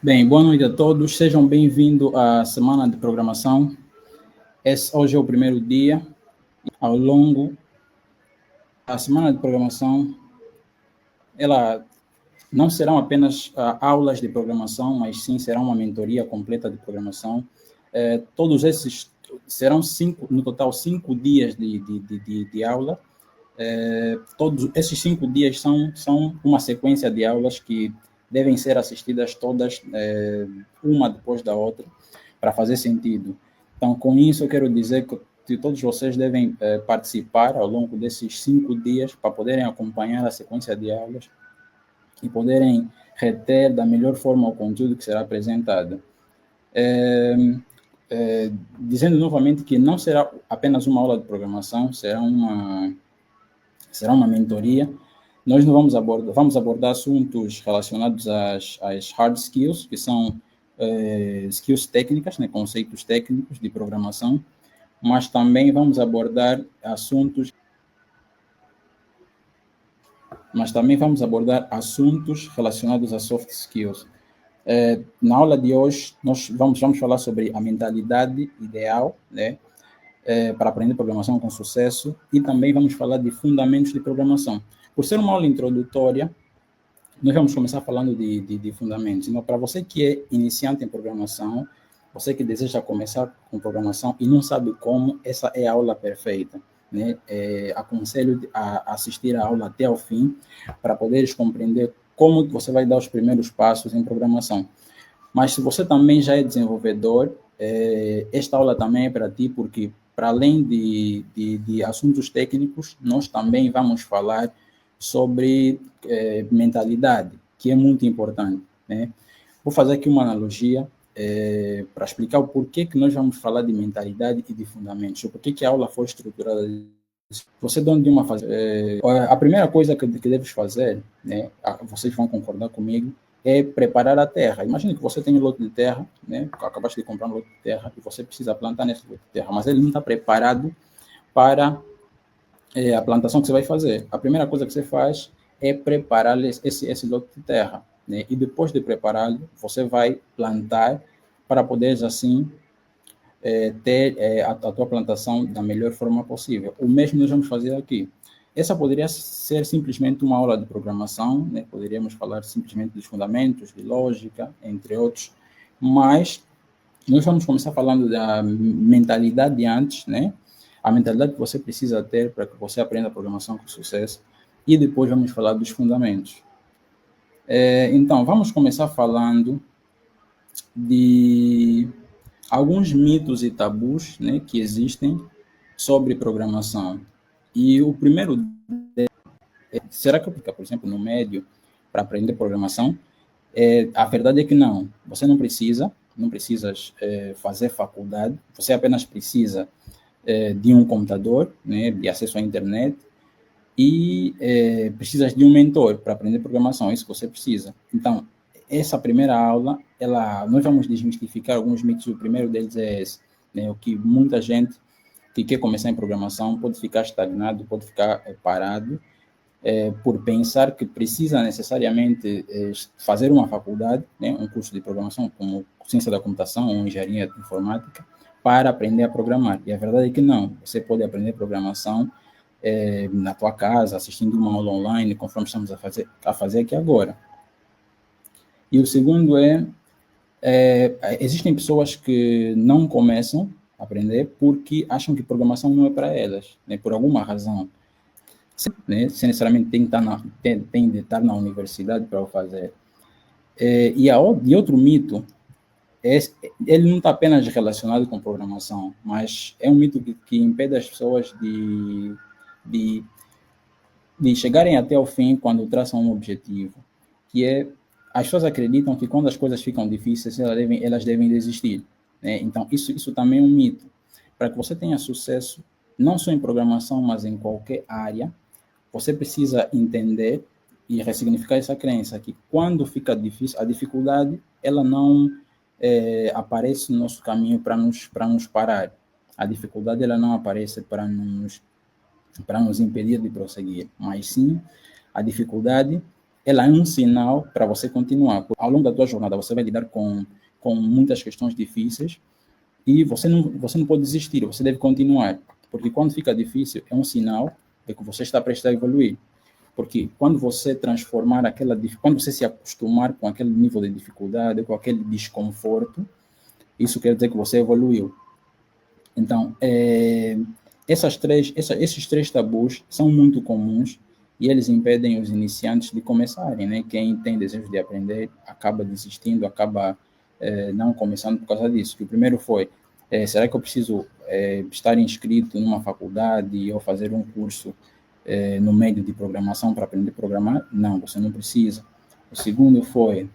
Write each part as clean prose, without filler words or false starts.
Bem, boa noite a todos, sejam bem-vindos à semana de programação. Hoje é o primeiro dia. Ao longo da semana de programação, ela não serão apenas aulas de programação, mas sim será uma mentoria completa de programação. Todos esses serão no total 5 dias de aula. Todos esses 5 dias são uma sequência de aulas que devem ser assistidas todas, uma depois da outra, para fazer sentido. Então, com isso, eu quero dizer que todos vocês devem participar ao longo desses 5 dias para poderem acompanhar a sequência de aulas e poderem reter da melhor forma o conteúdo que será apresentado. Dizendo novamente que não será apenas uma aula de programação, será uma mentoria. Nós não vamos abordar assuntos relacionados às hard skills, que são skills técnicas, né, conceitos técnicos de programação, mas também vamos abordar assuntos relacionados a soft skills. Na aula de hoje, nós vamos falar sobre a mentalidade ideal, né, para aprender programação com sucesso, e também vamos falar de fundamentos de programação. Por ser uma aula introdutória, nós vamos começar falando de fundamentos. Então, para você que é iniciante em programação, você que deseja começar com programação e não sabe como, essa é a aula perfeita, né? Aconselho a assistir a aula até ao fim, para poderes compreender como você vai dar os primeiros passos em programação. Mas se você também já é desenvolvedor, esta aula também é para ti, porque para além de assuntos técnicos, nós também vamos falar sobre mentalidade, que é muito importante, né? Vou fazer aqui uma analogia para explicar o porquê que nós vamos falar de mentalidade e de fundamentos, o porquê que a aula foi estruturada. Você dono de uma fase. A primeira coisa que deves fazer, né, vocês vão concordar comigo, é preparar a terra. Imagine que você tem um lote de terra, né, acabaste de comprar um lote de terra e você precisa plantar nesse lote de terra, mas ele não está preparado para a plantação que você vai fazer. A primeira coisa que você faz é preparar esse lote de terra, né, e depois de prepará-lo, você vai plantar para poder, assim, ter a tua plantação da melhor forma possível. O mesmo nós vamos fazer aqui. Essa poderia ser simplesmente uma aula de programação, né? Poderíamos falar simplesmente dos fundamentos, de lógica, entre outros, mas nós vamos começar falando da mentalidade antes, né? A mentalidade que você precisa ter para que você aprenda a programação com sucesso, e depois vamos falar dos fundamentos. Então, vamos começar falando de alguns mitos e tabus, né, que existem sobre programação. E o primeiro será que aplica, por exemplo, no médio para aprender programação? A verdade é que não. Você não precisas fazer faculdade, você apenas precisa de um computador, né, de acesso à internet, e precisas de um mentor para aprender programação, é isso que você precisa. Então, essa primeira aula, nós vamos desmistificar alguns mitos. O primeiro deles é esse, né, o que muita gente que quer começar em programação pode ficar estagnado, pode ficar parado, por pensar que precisa necessariamente fazer uma faculdade, né, um curso de programação, como ciência da computação ou engenharia informática, para aprender a programar. E a verdade é que não. Você pode aprender programação na tua casa, assistindo uma aula online, conforme estamos a fazer aqui agora. E o segundo existem pessoas que não começam a aprender porque acham que programação não é para elas, né, por alguma razão. Né, sem necessariamente tem de estar na universidade para o fazer. E outro mito, ele não está apenas relacionado com programação, mas é um mito que impede as pessoas de chegarem até o fim quando traçam um objetivo, que é, as pessoas acreditam que quando as coisas ficam difíceis, elas devem desistir, né? Então, isso também é um mito. Para que você tenha sucesso, não só em programação, mas em qualquer área, você precisa entender e ressignificar essa crença, que quando fica difícil, a dificuldade, ela não aparece no nosso caminho para nos parar. A dificuldade, ela não aparece para nos impedir de prosseguir, mas sim, a dificuldade ela é um sinal para você continuar. Ao longo da tua jornada, você vai lidar com muitas questões difíceis e você não pode desistir, você deve continuar. Porque quando fica difícil, é um sinal de que você está prestes a evoluir. Porque quando você transformar quando você se acostumar com aquele nível de dificuldade, com aquele desconforto, isso quer dizer que você evoluiu. Então, esses três tabus são muito comuns e eles impedem os iniciantes de começarem, né? Quem tem desejo de aprender acaba desistindo, acaba não começando por causa disso. O primeiro foi, será que eu preciso estar inscrito numa faculdade ou fazer um curso no meio de programação para aprender a programar? Não, você não precisa. O segundo foi,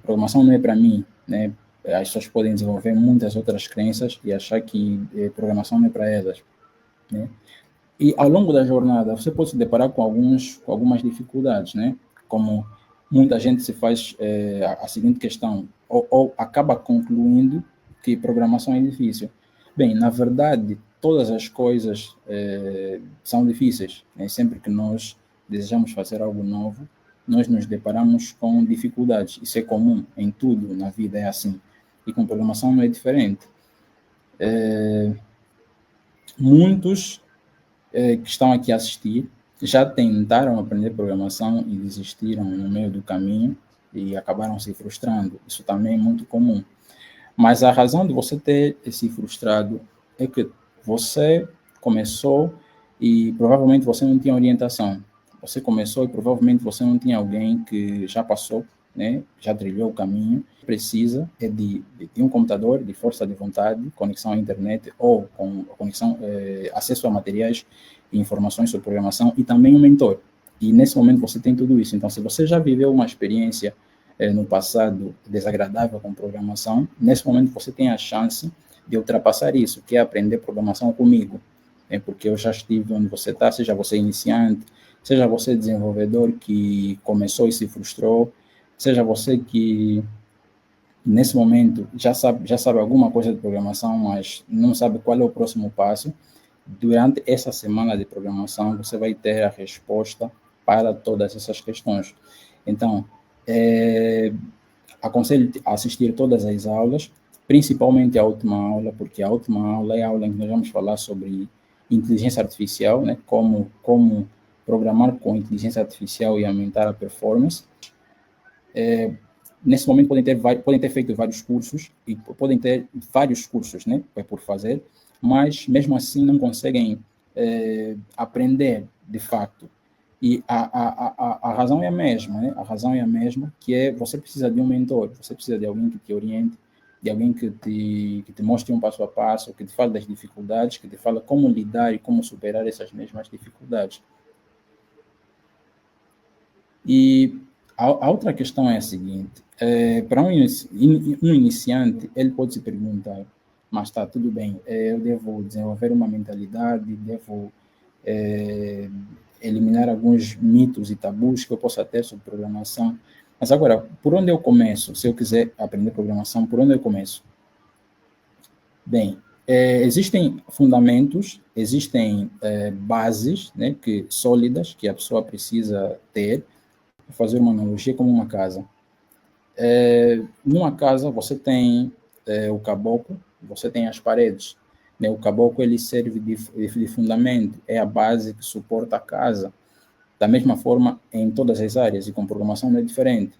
programação não é para mim, né? As pessoas podem desenvolver muitas outras crenças e achar que programação não é para elas, né? E ao longo da jornada, você pode se deparar com algumas dificuldades, né? Como muita gente se faz a seguinte questão, ou acaba concluindo que programação é difícil. Bem, na verdade, todas as coisas são difíceis, né? Sempre que nós desejamos fazer algo novo, nós nos deparamos com dificuldades. Isso é comum em tudo na vida, é assim. E com programação não é diferente. Muitos que estão aqui a assistir já tentaram aprender programação e desistiram no meio do caminho e acabaram se frustrando. Isso também é muito comum. Mas a razão de você ter se frustrado é que você começou e provavelmente você não tinha orientação. Você começou e provavelmente você não tinha alguém que já passou, né? Já trilhou o caminho. Precisa de um computador, de força de vontade, conexão à internet ou com conexão, acesso a materiais e informações sobre programação e também um mentor. E nesse momento você tem tudo isso. Então, se você já viveu uma experiência no passado desagradável com programação, nesse momento você tem a chance de ultrapassar isso, que é aprender programação comigo. Porque eu já estive onde você está, seja você iniciante, seja você desenvolvedor que começou e se frustrou, seja você que nesse momento já sabe alguma coisa de programação, mas não sabe qual é o próximo passo. Durante essa semana de programação, você vai ter a resposta para todas essas questões. Então, aconselho a assistir todas as aulas, principalmente a última aula, porque a última aula é a aula em que nós vamos falar sobre inteligência artificial, né? Como programar com inteligência artificial e aumentar a performance. Nesse momento podem ter feito vários cursos e podem ter vários cursos, né, por fazer, mas mesmo assim não conseguem aprender de fato. E a razão é a mesma, né? A razão é a mesma, que é você precisa de um mentor, você precisa de alguém que te oriente, de alguém que te mostre um passo a passo, que te fale das dificuldades, que te fale como lidar e como superar essas mesmas dificuldades. E a outra questão é a seguinte, para um iniciante, ele pode se perguntar, mas está tudo bem, eu devo desenvolver uma mentalidade, devo eliminar alguns mitos e tabus que eu possa ter sobre programação. Mas agora, por onde eu começo? Se eu quiser aprender programação, por onde eu começo? Bem, existem fundamentos, existem bases, né, sólidas que a pessoa precisa ter. Vou fazer uma analogia como uma casa. Numa casa, você tem o caboclo, você tem as paredes. Né? O caboclo ele serve de fundamento, é a base que suporta a casa. Da mesma forma, em todas as áreas, e com programação não é diferente.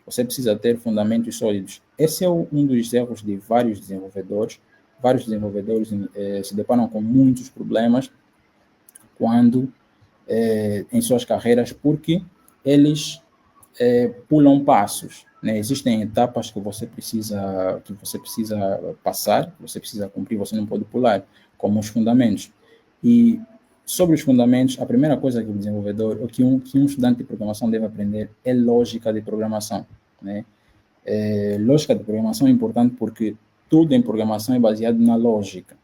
Você precisa ter fundamentos sólidos. Esse é um dos erros de vários desenvolvedores. Vários desenvolvedores se deparam com muitos problemas quando em suas carreiras, porque eles pulam passos. Né? Existem etapas que você precisa passar, que você precisa cumprir, você não pode pular, como os fundamentos. E sobre os fundamentos, a primeira coisa que o desenvolvedor, ou que um estudante de programação deve aprender é lógica de programação. Né? Lógica de programação é importante porque tudo em programação é baseado na lógica.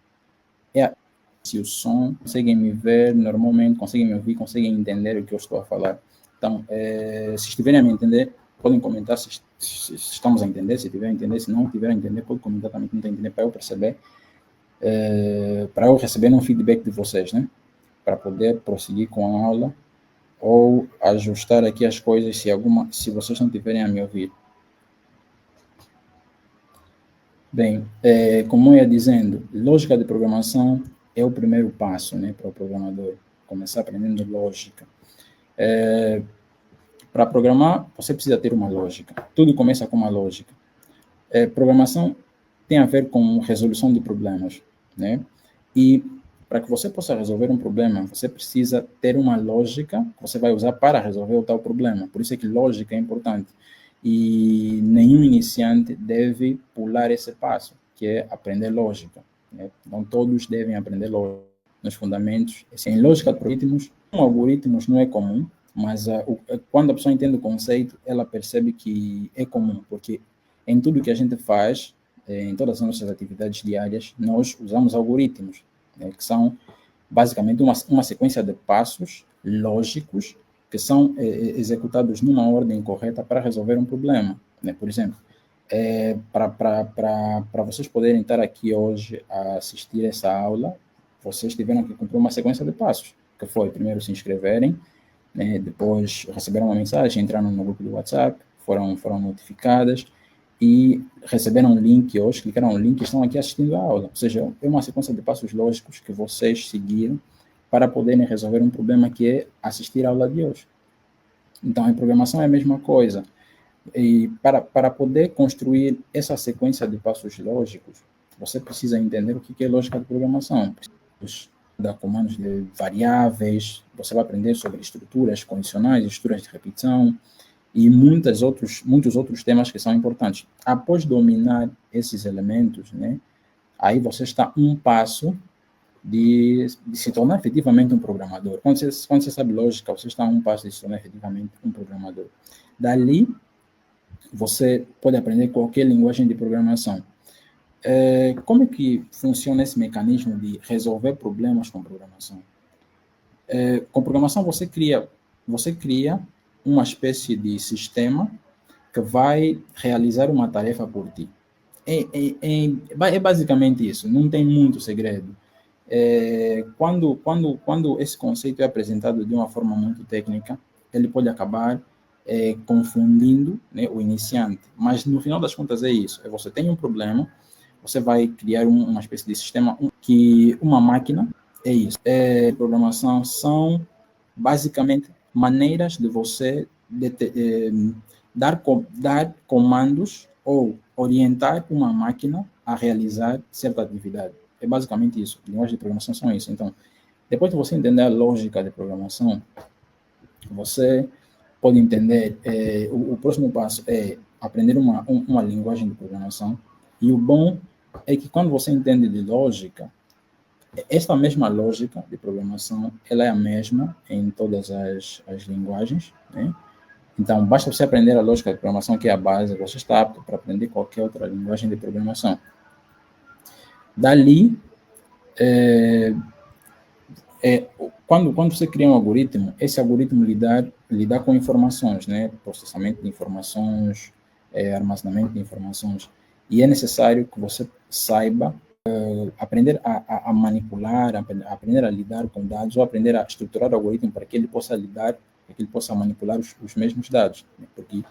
Se o som, conseguem me ver normalmente, conseguem me ouvir, conseguem entender o que eu estou a falar. Então, se estiverem a me entender, podem comentar se estamos a entender, se tiverem a entender, se não tiverem a entender, pode comentar também que não está a entender, para eu perceber, para eu receber um feedback de vocês, né? Para poder prosseguir com a aula ou ajustar aqui as coisas se vocês não tiverem a me ouvir. Bem, como eu ia dizendo, lógica de programação é o primeiro passo, né, para o programador começar aprendendo lógica. Para programar, você precisa ter uma lógica. Tudo começa com uma lógica. Programação tem a ver com resolução de problemas, né? E para que você possa resolver um problema, você precisa ter uma lógica que você vai usar para resolver o tal problema. Por isso é que lógica é importante. E nenhum iniciante deve pular esse passo, que é aprender lógica, né? Então, todos devem aprender lógica nos fundamentos. Em lógica de algoritmos não é comum, mas quando a pessoa entende o conceito, ela percebe que é comum, porque em tudo que a gente faz, em todas as nossas atividades diárias, nós usamos algoritmos, né, que são basicamente uma sequência de passos lógicos que são executados numa ordem correta para resolver um problema, né? Por exemplo, para vocês poderem estar aqui hoje a assistir essa aula, vocês tiveram que cumprir uma sequência de passos, que foi primeiro se inscreverem, né, depois receberam uma mensagem, entraram no grupo do WhatsApp, foram notificadas e receberam um link hoje, clicaram no link e estão aqui assistindo a aula. Ou seja, é uma sequência de passos lógicos que vocês seguiram para poderem resolver um problema que é assistir a aula de hoje. Então, em programação é a mesma coisa. E para poder construir essa sequência de passos lógicos, você precisa entender o que é lógica de programação. Dar comandos de variáveis, você vai aprender sobre estruturas condicionais, estruturas de repetição e muitos outros temas que são importantes. Após dominar esses elementos, né, aí você está um passo de se tornar efetivamente um programador. Quando você sabe lógica, você está a um passo de se tornar efetivamente um programador. Dali, você pode aprender qualquer linguagem de programação. Como é que funciona esse mecanismo de resolver problemas com programação? Com programação, você cria uma espécie de sistema que vai realizar uma tarefa por ti. É basicamente isso, não tem muito segredo. Quando esse conceito é apresentado de uma forma muito técnica, ele pode acabar confundindo, né, o iniciante. Mas, no final das contas, é isso. Você tem um problema, você vai criar uma espécie de sistema que uma máquina, é isso. Programação são, basicamente, maneiras de você dar comandos ou orientar uma máquina a realizar certa atividade. É basicamente isso. Linguagens de programação são isso. Então, depois de você entender a lógica de programação, você pode entender, o próximo passo é aprender uma linguagem de programação. E o bom é que quando você entende de lógica, esta mesma lógica de programação, ela é a mesma em todas as linguagens, né? Então, basta você aprender a lógica de programação, que é a base, você está apto para aprender qualquer outra linguagem de programação. Dali, quando você cria um algoritmo, esse algoritmo lidar com informações, né? Processamento de informações, armazenamento de informações. E é necessário que você saiba aprender a manipular, aprender a lidar com dados, ou aprender a estruturar o algoritmo para que ele possa manipular os mesmos dados. Né? Porque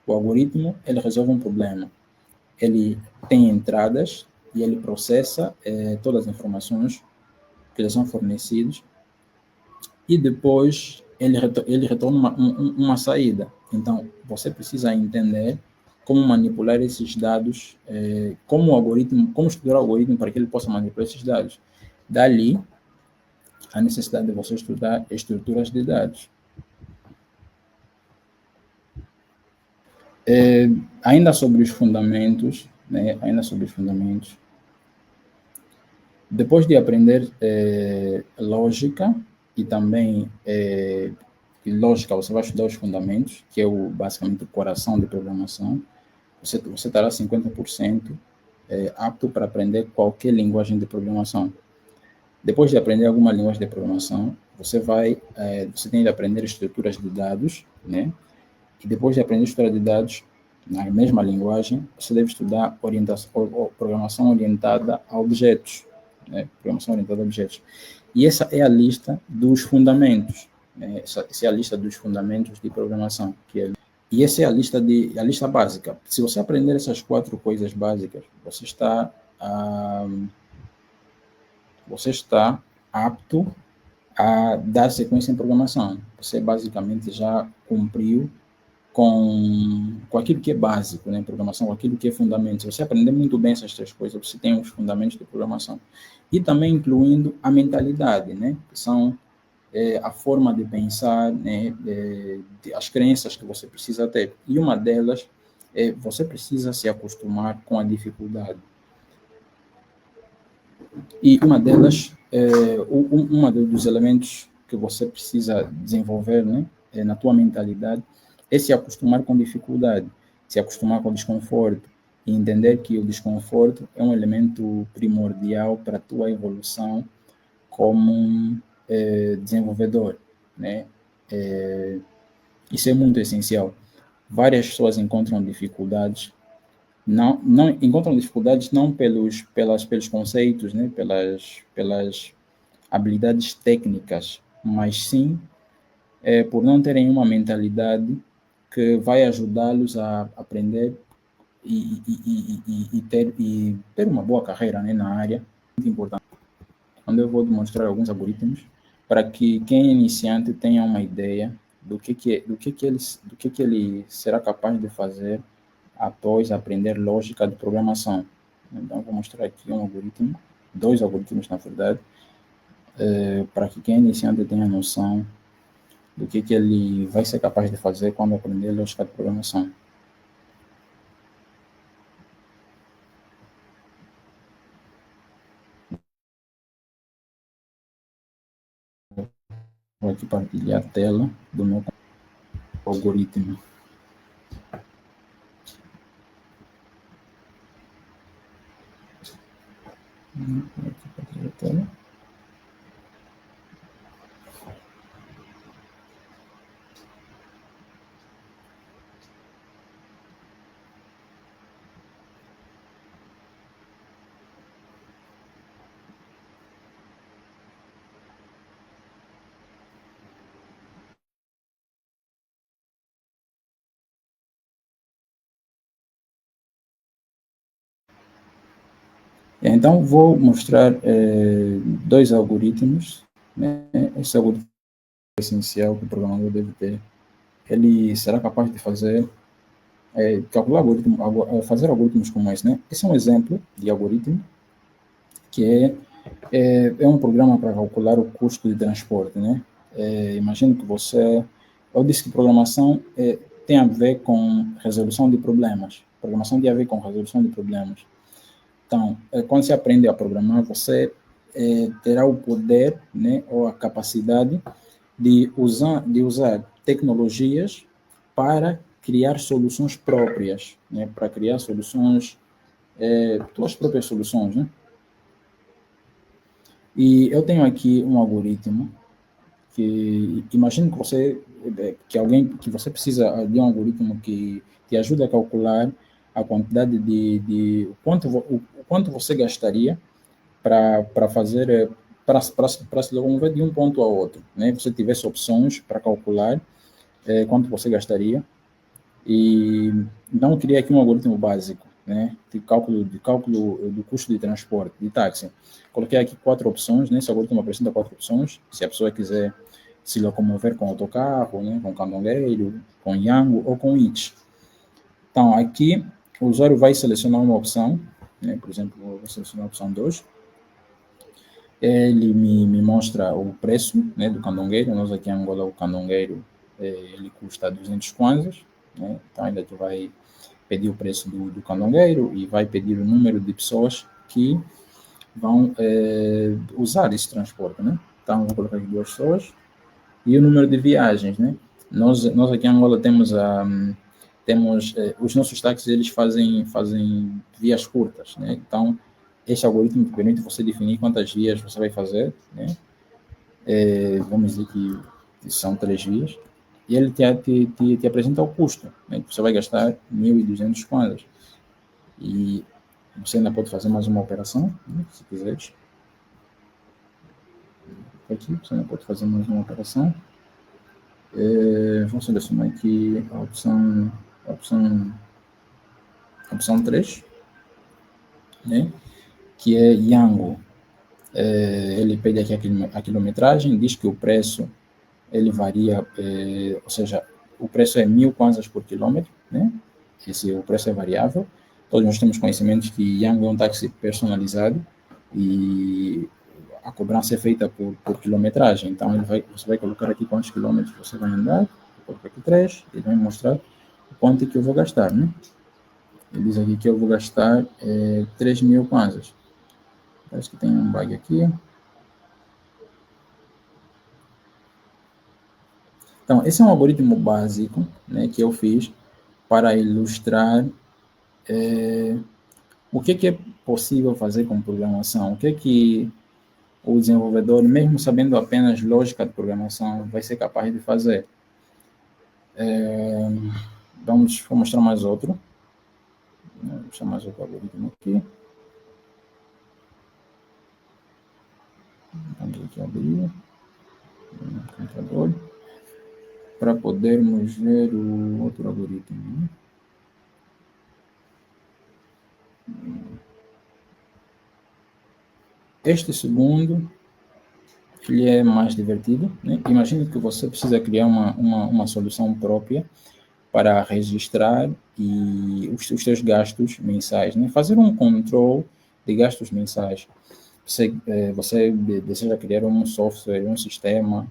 o algoritmo, ele resolve um problema. Ele tem entradas e ele processa todas as informações que lhe são fornecidas e depois ele retorna uma saída. Então, você precisa entender como manipular esses dados, como estruturar o algoritmo para que ele possa manipular esses dados. Dali, a necessidade de você estudar estruturas de dados. Ainda sobre os fundamentos, né? Depois de aprender lógica e também lógica, você vai estudar os fundamentos, que é basicamente o coração de programação. Você estará 50% apto para aprender qualquer linguagem de programação. Depois de aprender alguma linguagem de programação, você tem de aprender estruturas de dados, né? E depois de aprender estrutura de dados, na mesma linguagem, você deve estudar programação orientada a objetos, né? Programação orientada a objetos. E essa é a lista dos fundamentos. né? Essa é a lista dos fundamentos de programação. E essa é a lista básica. Se você aprender essas 4 coisas básicas, você está apto a dar sequência em programação. Você basicamente já cumpriu com aquilo que é básico, né, em programação, com aquilo que é fundamento. Se você aprender muito bem essas 3 coisas, você tem os fundamentos de programação. E também incluindo a mentalidade, né, que são a forma de pensar, né, as crenças que você precisa ter. E uma delas é você precisa se acostumar com a dificuldade. E uma delas, dos elementos que você precisa desenvolver, né, na tua mentalidade, é se acostumar com dificuldade, se acostumar com o desconforto, e entender que o desconforto é um elemento primordial para a tua evolução como desenvolvedor, né? Isso é muito essencial. Várias pessoas encontram dificuldades, não encontram dificuldades não pelos conceitos, né? pelas habilidades técnicas, mas sim por não terem uma mentalidade que vai ajudá-los a aprender e ter uma boa carreira, né, na área. Muito importante. Onde eu vou demonstrar alguns algoritmos para que quem é iniciante tenha uma ideia do que ele será capaz de fazer após aprender lógica de programação. Então, vou mostrar aqui um algoritmo, 2 algoritmos, na verdade, para que quem é iniciante tenha noção do que ele vai ser capaz de fazer quando aprender lógica de programação. Vou aqui partilhar a tela do meu algoritmo. Vou aqui partilhar a tela. Então, vou mostrar 2 algoritmos, né? Esse algoritmo é essencial que o programador deve ter. Ele será capaz de fazer, fazer algoritmos como esse, né? Esse é um exemplo de algoritmo que é um programa para calcular o custo de transporte, né? Imagino que eu disse que programação tem a ver com resolução de problemas. Programação tem a ver com resolução de problemas. Então, quando você aprende a programar, você terá o poder, né, ou a capacidade de usar tecnologias para criar soluções próprias, né, para criar soluções, tuas próprias soluções, né? E eu tenho aqui um algoritmo que imagine que você precisa de um algoritmo que te ajude a calcular a quantidade o quanto você gastaria para fazer para se locomover de um ponto a outro, né? Você tivesse opções para calcular quanto você gastaria e então eu criei aqui um algoritmo básico, né? De cálculo do custo de transporte de táxi. Coloquei aqui 4 opções, né? Esse algoritmo apresenta 4 opções. Se a pessoa quiser se locomover com autocarro, né? Com canongueiro, com Yango ou com Itch. Então aqui o usuário vai selecionar uma opção, né? Por exemplo, eu vou selecionar a opção 2. Ele me mostra o preço, né, do canongueiro. Nós aqui em Angola o canongueiro ele custa 200 kwanzas, né? Então ainda tu vai pedir o preço do canongueiro e vai pedir o número de pessoas que vão usar esse transporte, né? Então vou colocar aqui 2 pessoas e o número de viagens, né? Nós aqui em Angola temos os nossos táxis, eles fazem vias curtas, né? Então este algoritmo permite você definir quantas vias você vai fazer, né? Vamos dizer que são 3 vias, e ele te apresenta o custo, né? Você vai gastar 1.200 kwanzas. E você ainda pode fazer mais uma operação, né, se quiseres. Aqui, você ainda pode fazer mais uma operação. Vou selecionar aqui a opção 3, né? Que é Yango. Ele pede aqui a quilometragem, diz que o preço ele varia, ou seja, o preço é 1.000 kwanzas por quilômetro, né? O preço é variável. Todos nós temos conhecimento que Yango é um táxi personalizado e a cobrança é feita por quilometragem. Então, você vai colocar aqui quantos quilômetros você vai andar, vou colocar aqui 3, ele vai mostrar o quanto que eu vou gastar, né? Ele diz aqui que eu vou gastar 3.000 kwanzas. Parece que tem um bug aqui. Então, esse é um algoritmo básico, né, que eu fiz para ilustrar o que é possível fazer com programação, o que o desenvolvedor, mesmo sabendo apenas lógica de programação, vai ser capaz de fazer. Vou mostrar mais outro. Vou mostrar mais outro algoritmo aqui. Vamos aqui abrir o computador para podermos ver o outro algoritmo. Este segundo, ele é mais divertido, né? Imagine que você precisa criar uma solução própria para registrar os seus gastos mensais, né? Fazer um controle de gastos mensais. Você deseja criar um software, um sistema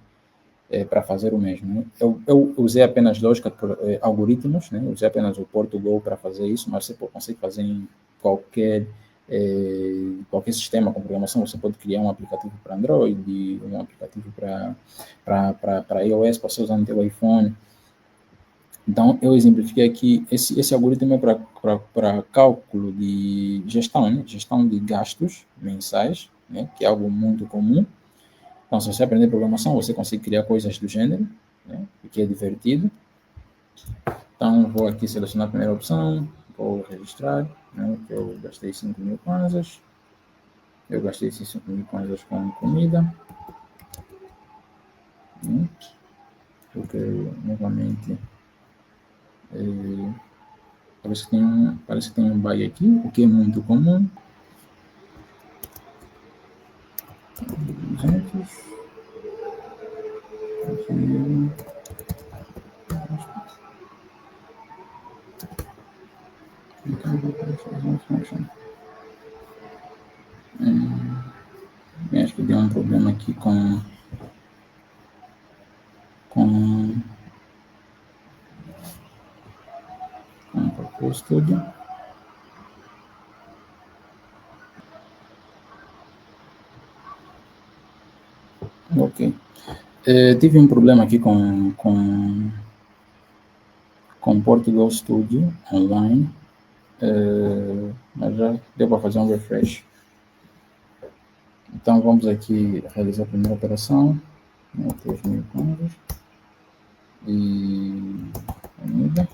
para fazer o mesmo, né? Eu usei apenas lógica, algoritmos, né? Usei apenas o Portugal para fazer isso, mas você consegue fazer em qualquer sistema com programação. Você pode criar um aplicativo para Android, um aplicativo para iOS, para você usar no seu iPhone. Então, eu exemplifiquei aqui, esse algoritmo é para cálculo de gestão, né? Gestão de gastos mensais, né? Que é algo muito comum. Então, se você aprender programação, você consegue criar coisas do gênero, né? O que é divertido. Então, vou aqui selecionar a primeira opção, vou registrar, né? Que eu gastei 5.000 kwanzas. Eu gastei esses 5.000 kwanzas com comida. Né? Porque, novamente, parece que tem um bug aqui, o que é muito comum. 200. Acho que deu um problema aqui com o Studio. Ok. Tive um problema aqui com Portugal Studio Online, mas já deu para fazer um refresh. Então, vamos aqui realizar a primeira operação, 3.000 kwanzas, e comida.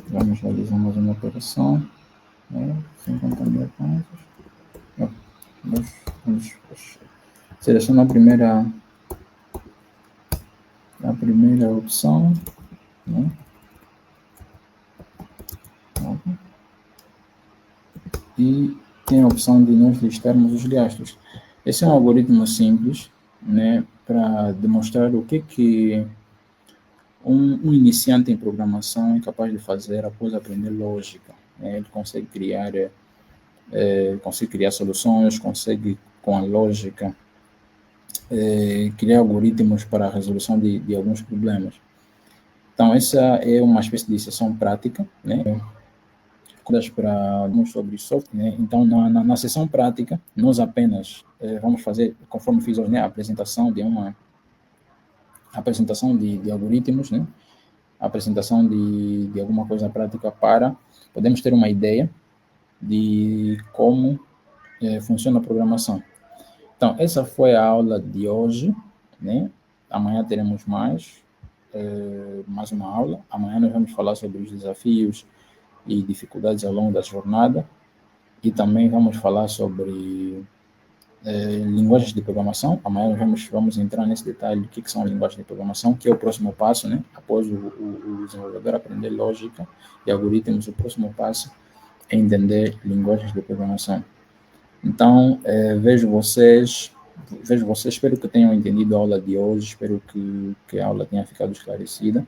Vamos realizar mais uma operação, 50.000 kwanzas. Vamos selecionar a primeira opção, né? E tem a opção de nós listarmos os gastos. Esse é um algoritmo simples, né, para demonstrar o que um iniciante em programação é capaz de fazer após aprender lógica. Né? Ele consegue criar soluções, consegue, com a lógica, criar algoritmos para a resolução de alguns problemas. Então, essa é uma espécie de sessão prática, né? Para sobre software, né? Então, na sessão prática, nós apenas vamos fazer, conforme fiz hoje, né, a apresentação de algoritmos, né? A apresentação de alguma coisa prática para podemos ter uma ideia de como funciona a programação. Então, essa foi a aula de hoje, né? Amanhã teremos mais uma aula. Amanhã nós vamos falar sobre os desafios e dificuldades ao longo da jornada, e também vamos falar sobre linguagens de programação. Amanhã vamos entrar nesse detalhe do que são linguagens de programação, que é o próximo passo, né? Após o desenvolvedor aprender lógica e algoritmos, o próximo passo é entender linguagens de programação. Então, vejo vocês, espero que tenham entendido a aula de hoje, espero que a aula tenha ficado esclarecida.